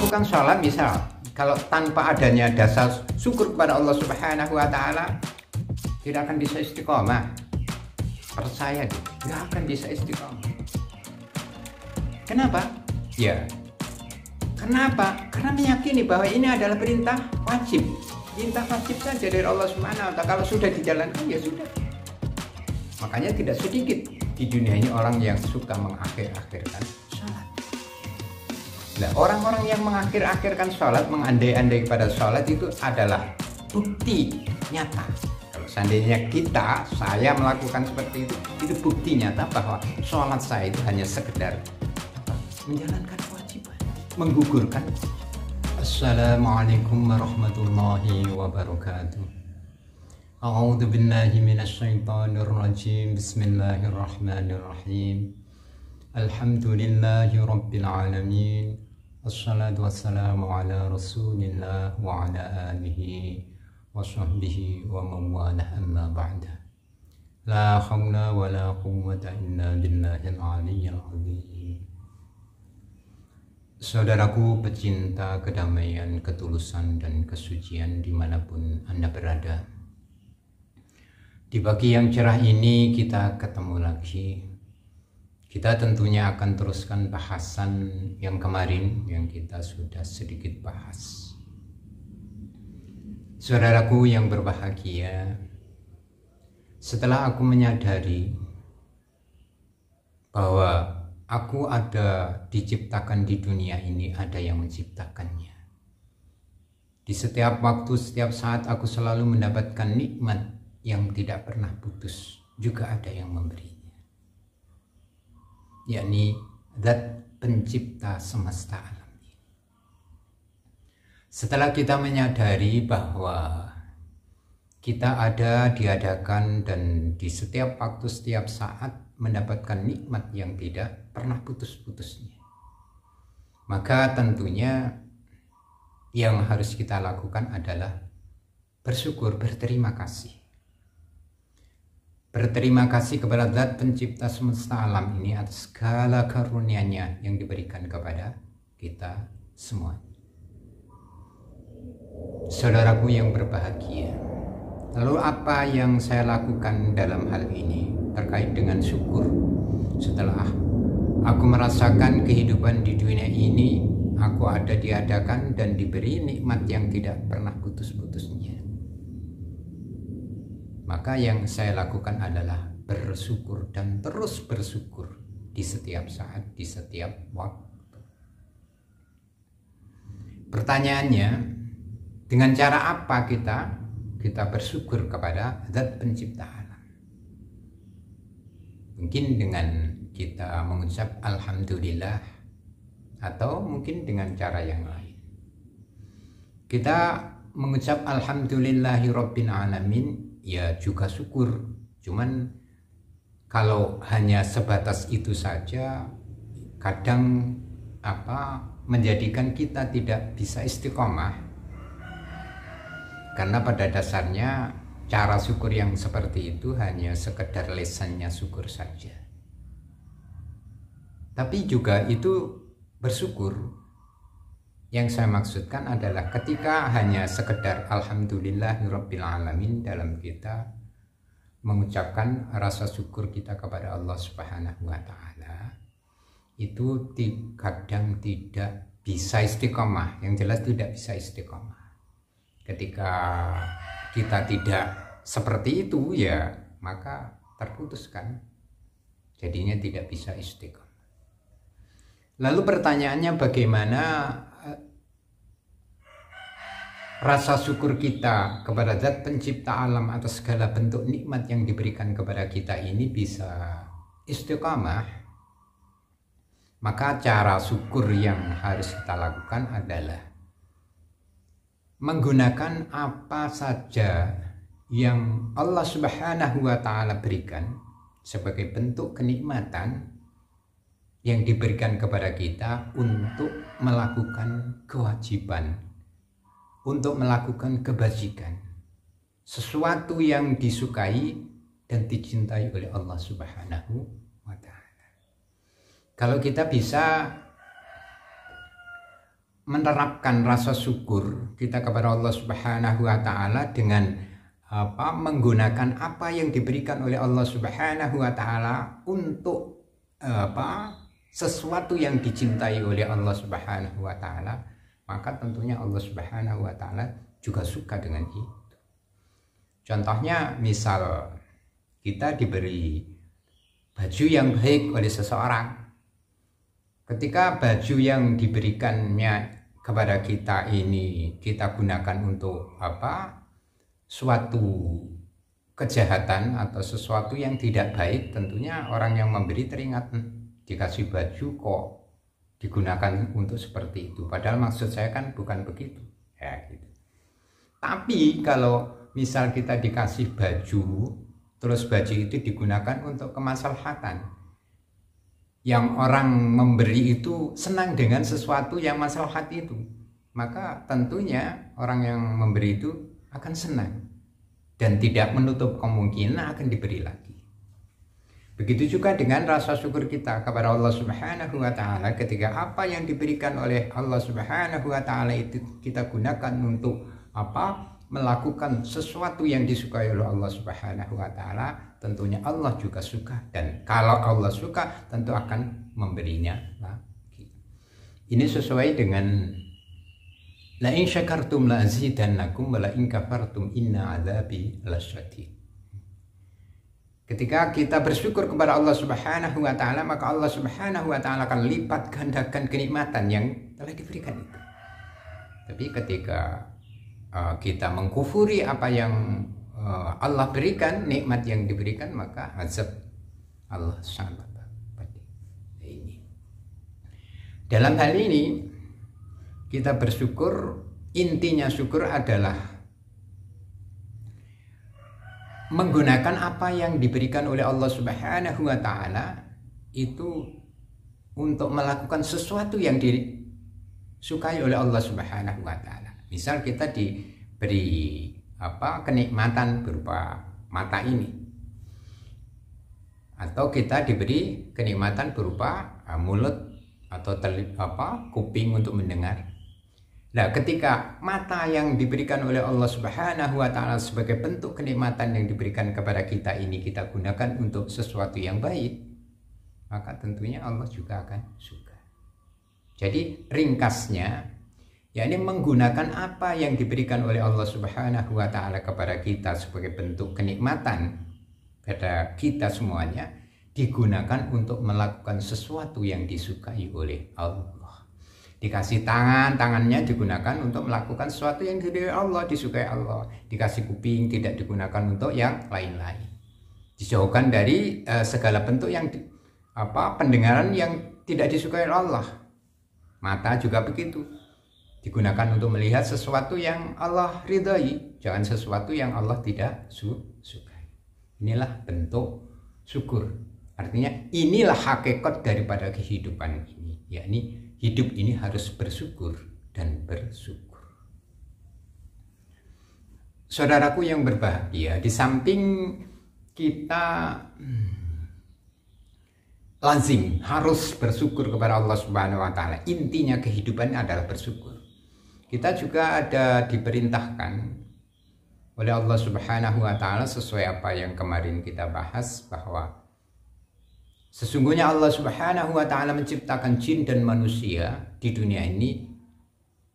melakukan sholat misal, kalau tanpa adanya dasar syukur kepada Allah Subhanahu wa Ta'ala, tidak akan bisa istiqomah. Percaya deh, tidak akan bisa istiqomah. Kenapa? Ya, kenapa? Karena meyakini bahwa ini adalah perintah wajib. Perintah wajib saja dari Allah Subhanahu wa Ta'ala. Kalau sudah dijalankan, ya sudah. Makanya tidak sedikit di dunia ini orang yang suka mengakhir-akhirkan sholat. Nah, orang-orang yang mengakhir-akhirkan sholat, mengandai-andai kepada sholat itu adalah bukti nyata. Kalau seandainya saya melakukan seperti itu bukti nyata bahwa sholat saya itu hanya sekedar menjalankan kewajiban, menggugurkan. Assalamualaikum warahmatullahi wabarakatuh. A'udzu billahi minasyaitonir rajim. Bismillahirrahmanirrahim. Alhamdulillahi rabbil alamin. Wassalatu wassalamu ala Rasulillah wa ala alihi wa sahbihi wa man walah, amma ba'da. La haula wa la quwwata illa billahil aliyyil azim. Saudaraku pecinta kedamaian, ketulusan dan kesucian dimanapun Anda berada, di pagi yang cerah ini kita ketemu lagi. Kita tentunya akan teruskan bahasan yang kemarin yang kita sudah sedikit bahas. Saudaraku yang berbahagia, setelah aku menyadari bahwa aku ada diciptakan di dunia ini, ada yang menciptakannya. Di setiap waktu, setiap saat aku selalu mendapatkan nikmat yang tidak pernah putus, juga ada yang memberinya, yakni Zat pencipta semesta alam ini. Setelah kita menyadari bahwa kita ada, diadakan, dan di setiap waktu, setiap saat mendapatkan nikmat yang tidak pernah putus-putusnya, maka tentunya yang harus kita lakukan adalah bersyukur, berterima kasih. Berterima kasih kepada Zat pencipta semesta alam ini atas segala karunia-Nya yang diberikan kepada kita semua. Saudaraku yang berbahagia, lalu apa yang saya lakukan dalam hal ini terkait dengan syukur? Setelah aku merasakan kehidupan di dunia ini, aku ada, diadakan, dan diberi nikmat yang tidak pernah putus-putusnya, maka yang saya lakukan adalah bersyukur dan terus bersyukur di setiap saat, di setiap waktu. Pertanyaannya, dengan cara apa kita bersyukur kepada Zat pencipta alam? Mungkin dengan kita mengucap alhamdulillah, atau mungkin dengan cara yang lain. Kita mengucap alhamdulillahi rabbil alamin, ya juga syukur. Cuman kalau hanya sebatas itu saja, kadang menjadikan kita tidak bisa istiqomah. Karena pada dasarnya cara syukur yang seperti itu hanya sekedar lesannya syukur saja. Tapi juga itu bersyukur. Yang saya maksudkan adalah ketika hanya sekedar alhamdulillahirabbil alamin dalam kita mengucapkan rasa syukur kita kepada Allah Subhanahu wa Ta'ala, itu kadang tidak bisa istiqomah. Yang jelas tidak bisa istiqomah. Ketika kita tidak seperti itu, ya maka terputuskan, jadinya tidak bisa istiqomah. Lalu pertanyaannya, bagaimana rasa syukur kita kepada Zat pencipta alam atas segala bentuk nikmat yang diberikan kepada kita ini bisa istiqamah? Maka cara syukur yang harus kita lakukan adalah menggunakan apa saja yang Allah Subhanahu wa Ta'ala berikan sebagai bentuk kenikmatan yang diberikan kepada kita untuk melakukan kewajiban, untuk melakukan kebajikan, sesuatu yang disukai dan dicintai oleh Allah Subhanahu wa Ta'ala. Kalau kita bisa menerapkan rasa syukur kita kepada Allah Subhanahu wa taala dengan menggunakan apa yang diberikan oleh Allah Subhanahu wa taala untuk sesuatu yang dicintai oleh Allah Subhanahu wa taala, maka tentunya Allah Subhanahu wa taala juga suka dengan itu. Contohnya misal kita diberi baju yang baik oleh seseorang. Ketika baju yang diberikannya kepada kita ini kita gunakan untuk suatu kejahatan atau sesuatu yang tidak baik, tentunya orang yang memberi teringat, dikasih baju kok digunakan untuk seperti itu, padahal maksud saya kan bukan begitu ya gitu. Tapi kalau misal kita dikasih baju terus baju itu digunakan untuk kemaslahatan, yang orang memberi itu senang dengan sesuatu yang maslahat itu, maka tentunya orang yang memberi itu akan senang dan tidak menutup kemungkinan akan diberi lagi. Begitu juga dengan rasa syukur kita kepada Allah Subhanahu wa taala, ketika apa yang diberikan oleh Allah Subhanahu wa taala itu kita gunakan untuk melakukan sesuatu yang disukai oleh Allah Subhanahu wa taala, tentunya Allah juga suka, dan kalau Allah suka tentu akan memberinya lagi. Ini sesuai dengan la in syakartum la azidannakum wa la in kafartum inna adzabi lasyadid. Ketika kita bersyukur kepada Allah Subhanahu wa taala, maka Allah Subhanahu wa taala akan lipat gandakan kenikmatan yang telah diberikan itu. Tapi ketika kita mengkufuri apa yang Allah berikan, nikmat yang diberikan, maka azab Allah sangat pedih. Ini. Dalam hal ini kita bersyukur, intinya syukur adalah menggunakan apa yang diberikan oleh Allah Subhanahu wa taala itu untuk melakukan sesuatu yang disukai oleh Allah Subhanahu wa taala. Misal kita diberi kenikmatan berupa mata ini, atau kita diberi kenikmatan berupa mulut atau kuping untuk mendengar. Nah, ketika mata yang diberikan oleh Allah Subhanahu wa taala sebagai bentuk kenikmatan yang diberikan kepada kita ini kita gunakan untuk sesuatu yang baik, maka tentunya Allah juga akan suka. Jadi ringkasnya, yakni menggunakan apa yang diberikan oleh Allah Subhanahu wa taala kepada kita sebagai bentuk kenikmatan pada kita semuanya, digunakan untuk melakukan sesuatu yang disukai oleh Allah. Dikasih tangan, tangannya digunakan untuk melakukan sesuatu yang disukai Allah, disukai Allah. Dikasih kuping, tidak digunakan untuk yang lain-lain. Dijauhkan dari segala bentuk yang pendengaran yang tidak disukai oleh Allah. Mata juga begitu, digunakan untuk melihat sesuatu yang Allah ridhai, jangan sesuatu yang Allah tidak sukai. Inilah bentuk syukur. Artinya inilah hakikat daripada kehidupan ini, yakni hidup ini harus bersyukur dan bersyukur. Saudaraku yang berbahagia, di samping kita lazim harus bersyukur kepada Allah Subhanahu wa taala, intinya kehidupan adalah bersyukur. Kita juga ada diperintahkan oleh Allah Subhanahu wa taala sesuai apa yang kemarin kita bahas, bahwa sesungguhnya Allah Subhanahu wa taala menciptakan jin dan manusia di dunia ini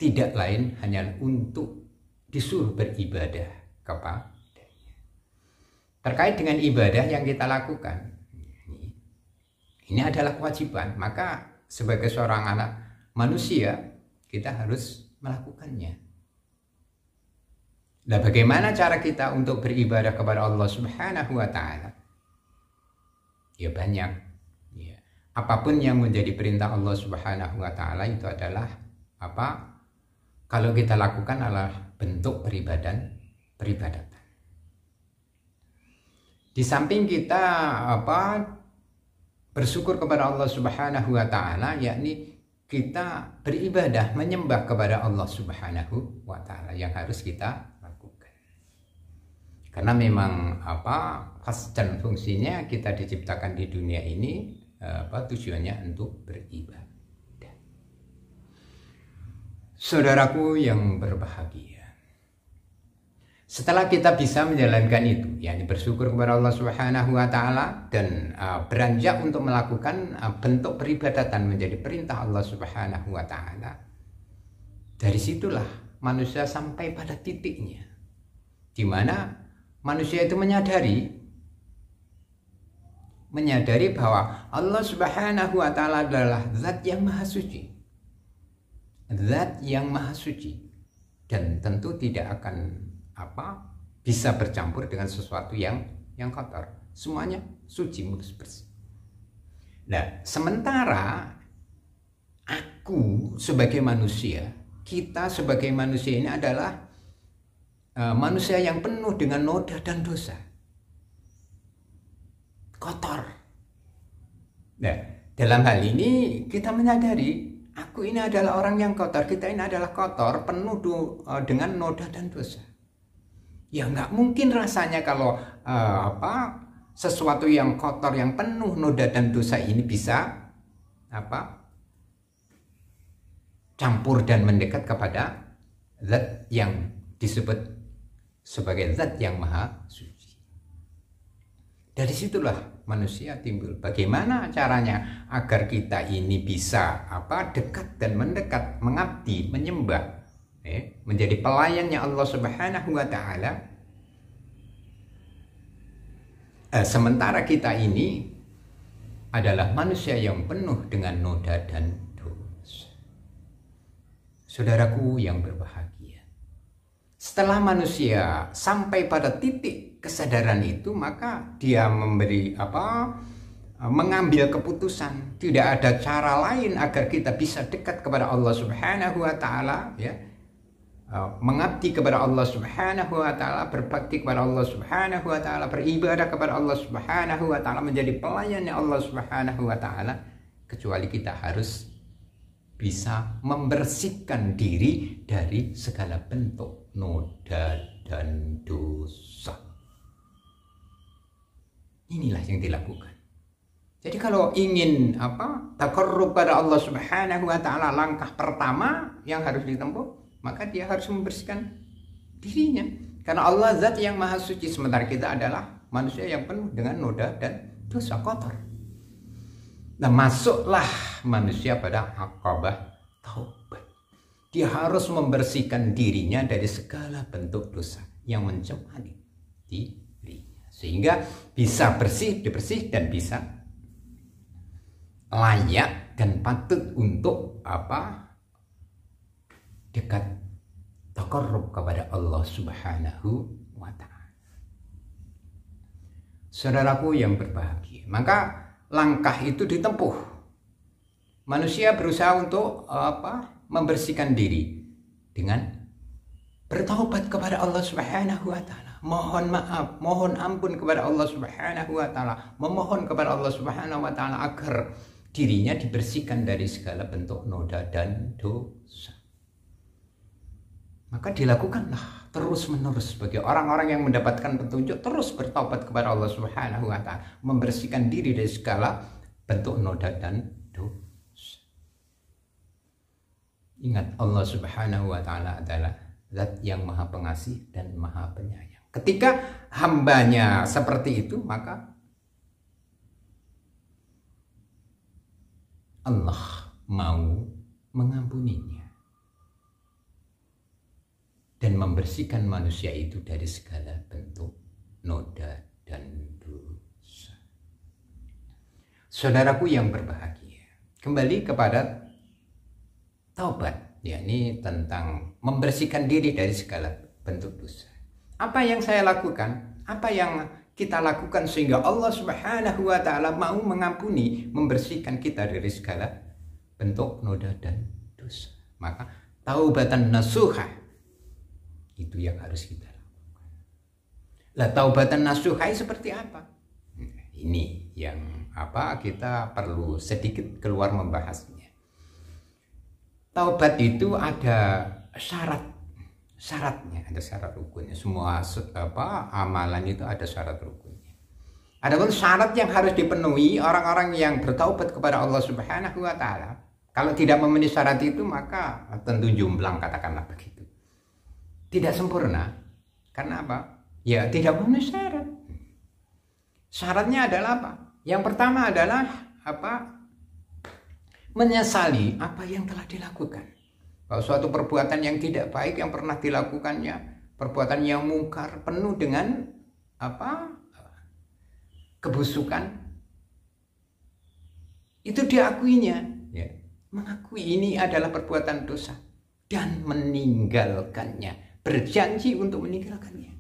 tidak lain hanya untuk disuruh beribadah kepadanya. Terkait dengan ibadah yang kita lakukan, ini adalah kewajiban, maka sebagai seorang anak manusia kita harus melakukannya. Nah, bagaimana cara kita untuk beribadah kepada Allah Subhanahu wa taala? Ya banyak. Ya. Apapun yang menjadi perintah Allah Subhanahu wa taala itu adalah kalau kita lakukan adalah bentuk peribadatan. Di samping kita bersyukur kepada Allah Subhanahu wa taala, yakni kita beribadah menyembah kepada Allah Subhanahu wa taala yang harus kita lakukan. Karena memang khas dan fungsinya kita diciptakan di dunia ini tujuannya untuk beribadah. Saudaraku yang berbahagia, setelah kita bisa menjalankan itu, yakni bersyukur kepada Allah Subhanahu wa taala dan beranjak untuk melakukan bentuk peribadatan menjadi perintah Allah Subhanahu wa taala. Dari situlah manusia sampai pada titiknya di mana manusia itu menyadari bahwa Allah Subhanahu wa taala adalah zat yang maha suci. Zat yang maha suci dan tentu tidak akan bisa bercampur dengan sesuatu yang kotor. Semuanya suci, mulus, bersih. Nah, sementara aku sebagai manusia, kita sebagai manusia ini adalah manusia yang penuh dengan noda dan dosa, kotor. Nah, dalam hal ini kita menyadari aku ini adalah orang yang kotor, kita ini adalah kotor, penuh dengan noda dan dosa. Ya nggak mungkin rasanya kalau sesuatu yang kotor, yang penuh noda dan dosa ini bisa campur dan mendekat kepada zat yang disebut sebagai zat yang maha suci. Dari situlah manusia timbul. Bagaimana caranya agar kita ini bisa dekat dan mendekat, mengabdi, menyembah, menjadi pelayannya Allah Subhanahu wa taala. Sementara kita ini adalah manusia yang penuh dengan noda dan dosa. Saudaraku yang berbahagia, setelah manusia sampai pada titik kesadaran itu, maka dia mengambil keputusan. Tidak ada cara lain agar kita bisa dekat kepada Allah Subhanahu wa taala, mengabdi kepada Allah Subhanahu wa taala, berbakti kepada Allah Subhanahu wa taala, beribadah kepada Allah Subhanahu wa taala, menjadi pelayannya Allah Subhanahu wa taala, kecuali kita harus bisa membersihkan diri dari segala bentuk noda dan dosa. Inilah yang dilakukan. Jadi kalau ingin taqarrub pada Allah Subhanahu wa taala, langkah pertama yang harus ditempuh, maka dia harus membersihkan dirinya. Karena Allah zat yang maha suci, sementara kita adalah manusia yang penuh dengan noda dan dosa, kotor. Nah, masuklah manusia pada aqabah taubat. Dia harus membersihkan dirinya dari segala bentuk dosa yang mencemari dirinya, sehingga bisa bersih dan bisa layak dan patut untuk dekat, taqarrub kepada Allah Subhanahu wa ta'ala. Saudaraku yang berbahagia, maka langkah itu ditempuh. Manusia berusaha untuk membersihkan diri dengan bertaubat kepada Allah Subhanahu wa ta'ala, mohon maaf, mohon ampun kepada Allah Subhanahu wa ta'ala, memohon kepada Allah Subhanahu wa ta'ala agar dirinya dibersihkan dari segala bentuk noda dan dosa. Maka dilakukanlah terus menerus bagi orang-orang yang mendapatkan petunjuk, terus bertaubat kepada Allah Subhanahu wa ta'ala, membersihkan diri dari segala bentuk noda dan dosa. Ingat, Allah Subhanahu wa ta'ala adalah zat yang maha pengasih dan maha penyayang. Ketika hambanya seperti itu, maka Allah mau mengampuninya dan membersihkan manusia itu dari segala bentuk noda dan dosa. Saudaraku yang berbahagia, kembali kepada taubat, yakni tentang membersihkan diri dari segala bentuk dosa. Apa yang saya lakukan? Apa yang kita lakukan sehingga Allah Subhanahu wa ta'ala mau mengampuni, membersihkan kita dari segala bentuk noda dan dosa? Maka taubatan nasuha itu yang harus kita lakukan. Lah, taubatan nasuha seperti apa? Ini yang kita perlu sedikit keluar membahasnya. Taubat itu ada syaratnya, ada syarat rukunnya. Semua amalan itu ada syarat rukunnya. Adapun syarat yang harus dipenuhi orang-orang yang bertaubat kepada Allah Subhanahu wa ta'ala Kalau tidak memenuhi syarat itu maka tentu jomblang, katakanlah begitu. Tidak sempurna. Karena apa? Ya tidak memenuhi syarat. Syaratnya adalah apa? Yang pertama adalah apa? Menyesali apa yang telah dilakukan. Bahwa suatu perbuatan yang tidak baik yang pernah dilakukannya, perbuatan yang mungkar, penuh dengan apa? Kebusukan. Itu diakuinya, ya. Mengakui ini adalah perbuatan dosa dan meninggalkannya, berjanji untuk meninggalkannya.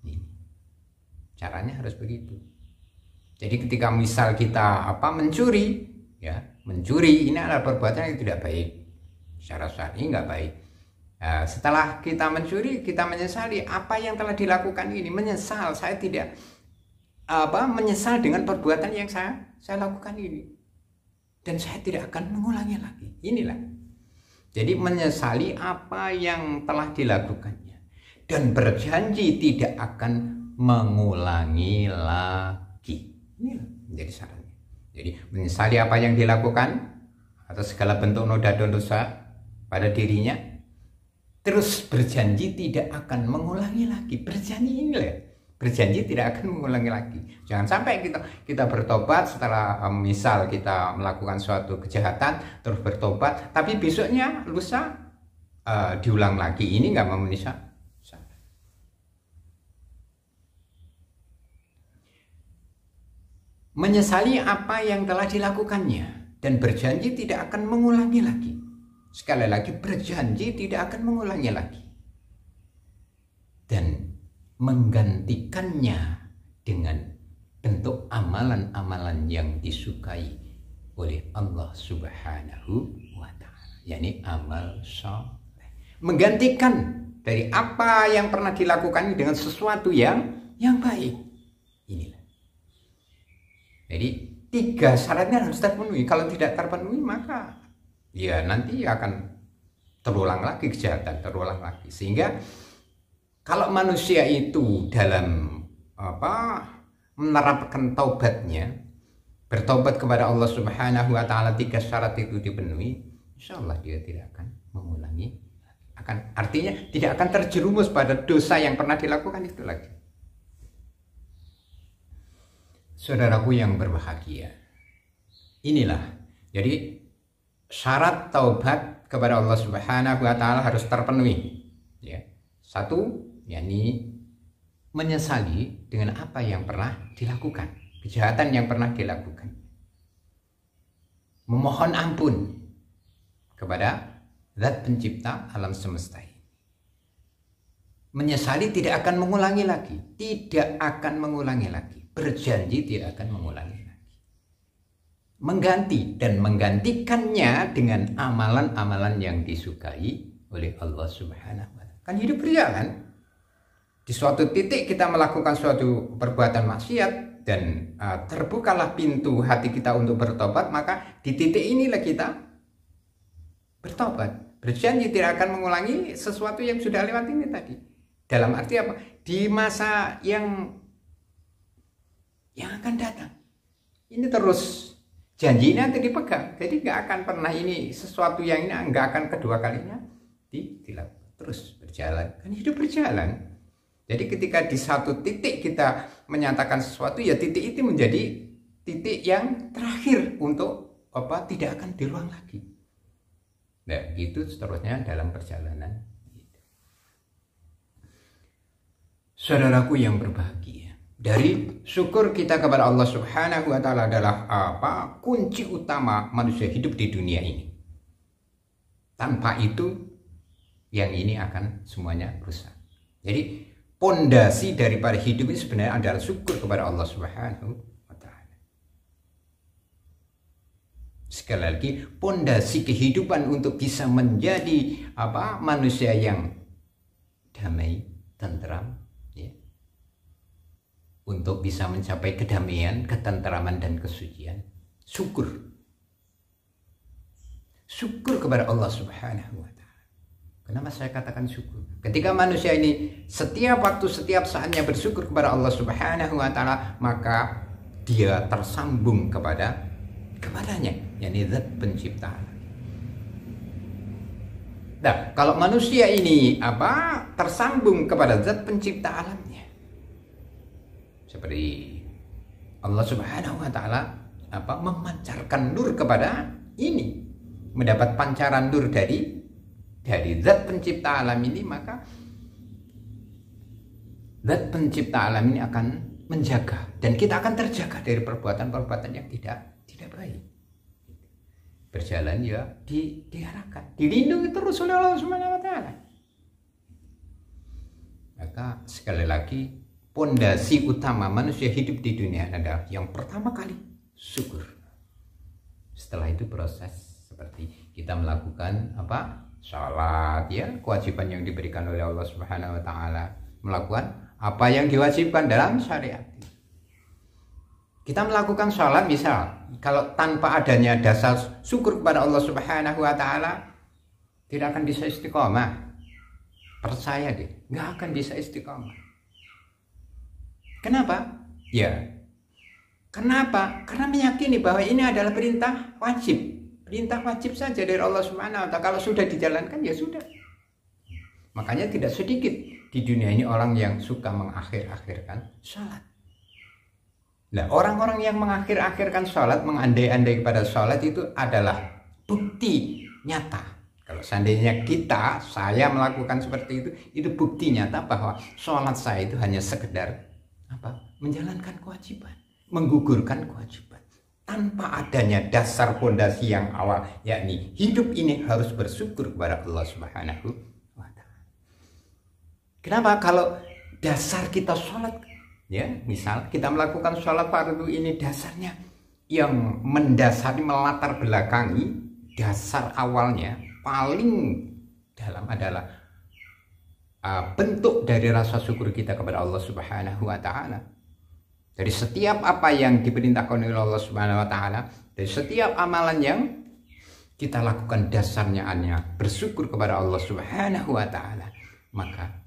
Ini. Caranya harus begitu. Jadi ketika misal kita mencuri, ya, mencuri ini adalah perbuatan yang tidak baik. Secara syar'i nggak baik. Nah, setelah kita mencuri, kita menyesali apa yang telah dilakukan ini, menyesal, saya tidak menyesal dengan perbuatan yang saya lakukan ini. Dan saya tidak akan mengulangi lagi. Inilah. Jadi menyesali apa yang telah dilakukannya. Dan berjanji tidak akan mengulangi lagi. Inilah menjadi syaratnya. Jadi menyesali apa yang dilakukan atas segala bentuk noda dan dosa pada dirinya. Terus berjanji tidak akan mengulangi lagi. Berjanji inilah. Berjanji tidak akan mengulangi lagi. Jangan sampai kita bertobat setelah misal kita melakukan suatu kejahatan terus bertobat, tapi besoknya lusa diulang lagi. Ini nggak memenuhi syarat. Menyesali apa yang telah dilakukannya dan berjanji tidak akan mengulangi lagi. Sekali lagi berjanji tidak akan mengulangi lagi. Dan menggantikannya dengan bentuk amalan-amalan yang disukai oleh Allah Subhanahu wa ta'ala, yakni amal saleh. Menggantikan dari apa yang pernah dilakukan dengan sesuatu yang baik. Inilah. Jadi 3 syaratnya harus terpenuhi. Kalau tidak terpenuhi maka ya nanti akan terulang lagi kejahatan, terulang lagi. Sehingga kalau manusia itu dalam menerapkan taubatnya, bertobat kepada Allah Subhanahu wa ta'ala, 3 syarat itu dipenuhi, insya Allah dia tidak akan mengulangi. Artinya tidak akan terjerumus pada dosa yang pernah dilakukan itu lagi. Saudaraku yang berbahagia, inilah jadi syarat taubat kepada Allah Subhanahu wa ta'ala harus terpenuhi. Ya. 1, yakni menyesali dengan apa yang pernah dilakukan, kejahatan yang pernah dilakukan. Memohon ampun kepada Zat pencipta alam semesta ini. Menyesali tidak akan mengulangi lagi, tidak akan mengulangi lagi. Berjanji tidak akan mengulangi lagi. Mengganti dan menggantikannya dengan amalan-amalan yang disukai oleh Allah Subhanahu wa ta'ala. Kan hidup berjalan. Di suatu titik kita melakukan suatu perbuatan maksiat dan terbukalah pintu hati kita untuk bertobat, maka di titik inilah kita bertobat. Berjanji tidak akan mengulangi sesuatu yang sudah lewat ini tadi. Dalam arti apa? Di masa yang akan datang. Ini terus janji nanti dipegang. Jadi nggak akan pernah ini sesuatu yang ini nggak akan kedua kalinya dilakukan. Terus berjalan. Kan hidup berjalan. Jadi ketika di satu titik kita menyatakan sesuatu, ya titik itu menjadi titik yang terakhir untuk tidak akan diulang lagi. Nah, gitu seterusnya dalam perjalanan. Saudaraku yang berbahagia, dari syukur kita kepada Allah Subhanahu wa ta'ala adalah kunci utama manusia hidup di dunia ini. Tanpa itu yang ini akan semuanya rusak. Jadi pondasi daripada hidup ini sebenarnya adalah syukur kepada Allah Subhanahu wa ta'ala. Sekali lagi, pondasi kehidupan untuk bisa menjadi manusia yang damai, tentram, ya. Untuk bisa mencapai kedamaian, ketentraman dan kesucian, syukur. Syukur kepada Allah Subhanahu wa ta'ala. Kenapa saya katakan syukur? Ketika manusia ini setiap waktu, setiap saatnya bersyukur kepada Allah Subhanahu wa ta'ala, maka dia tersambung kepadanya. yakni zat pencipta alam. Nah, kalau manusia ini tersambung kepada zat pencipta alamnya, seperti Allah Subhanahu wa taala memancarkan nur kepada ini, mendapat pancaran nur dari zat pencipta alam ini, maka zat pencipta alam ini akan menjaga, dan kita akan terjaga dari perbuatan-perbuatan yang tidak baik. Berjalan ya diarahkan, dilindungi terus oleh Allah Subhanahu wa taala. Maka sekali lagi, pondasi utama manusia hidup di dunia adalah yang pertama kali syukur. Setelah itu proses seperti kita melakukan salat, ya, kewajiban yang diberikan oleh Allah Subhanahu wa taala, melakukan apa yang diwajibkan dalam syariat. Kita melakukan sholat, misal kalau tanpa adanya dasar syukur kepada Allah Subhanahu wa taala, tidak akan bisa istiqomah. Percaya deh, nggak akan bisa istiqomah. Kenapa? Ya, kenapa? Karena meyakini bahwa ini adalah perintah wajib saja dari Allah Subhanahu wa taala. Kalau sudah dijalankan ya sudah. Makanya tidak sedikit di dunia ini orang yang suka mengakhir-akhirkan sholat. Nah, orang-orang yang mengakhir-akhirkan sholat, mengandai-andai kepada sholat, itu adalah bukti nyata. Kalau seandainya saya melakukan seperti itu bukti nyata bahwa sholat saya itu hanya sekedar menjalankan kewajiban, menggugurkan kewajiban, tanpa adanya dasar fondasi yang awal, yakni hidup ini harus bersyukur kepada Allah Subhanahu wa taala. Kenapa? Kalau dasar kita sholat, ya, misal kita melakukan sholat fardu ini, dasarnya yang mendasari, melatar belakangi, dasar awalnya paling dalam adalah bentuk dari rasa syukur kita kepada Allah Subhanahu wa taala. Dari setiap apa yang diperintahkan oleh Allah Subhanahu wa taala, dari setiap amalan yang kita lakukan, dasarnya hanya bersyukur kepada Allah Subhanahu wa taala, maka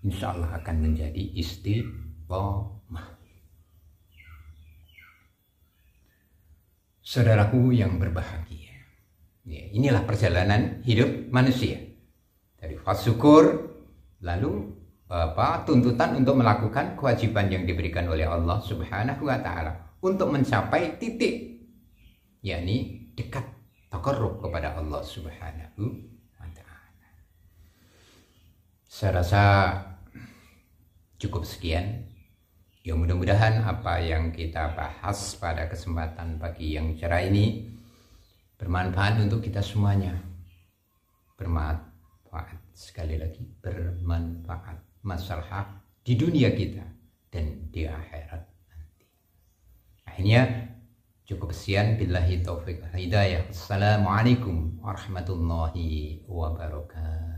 insya Allah akan menjadi istiqomah. Saudaraku yang berbahagia, ya, inilah perjalanan hidup manusia dari fase syukur, lalu tuntutan untuk melakukan kewajiban yang diberikan oleh Allah Subhanahu wa taala untuk mencapai titik, yakni dekat taqarrub kepada Allah Subhanahu wa taala. Saya rasa cukup sekian. Ya, mudah-mudahan apa yang kita bahas pada kesempatan pagi yang cerah ini bermanfaat untuk kita semuanya. Bermanfaat, sekali lagi bermanfaat, masalah di dunia kita dan di akhirat nanti. Akhirnya cukup sekian, billahi taufiq wal hidayah. Assalamualaikum warahmatullahi wabarakatuh.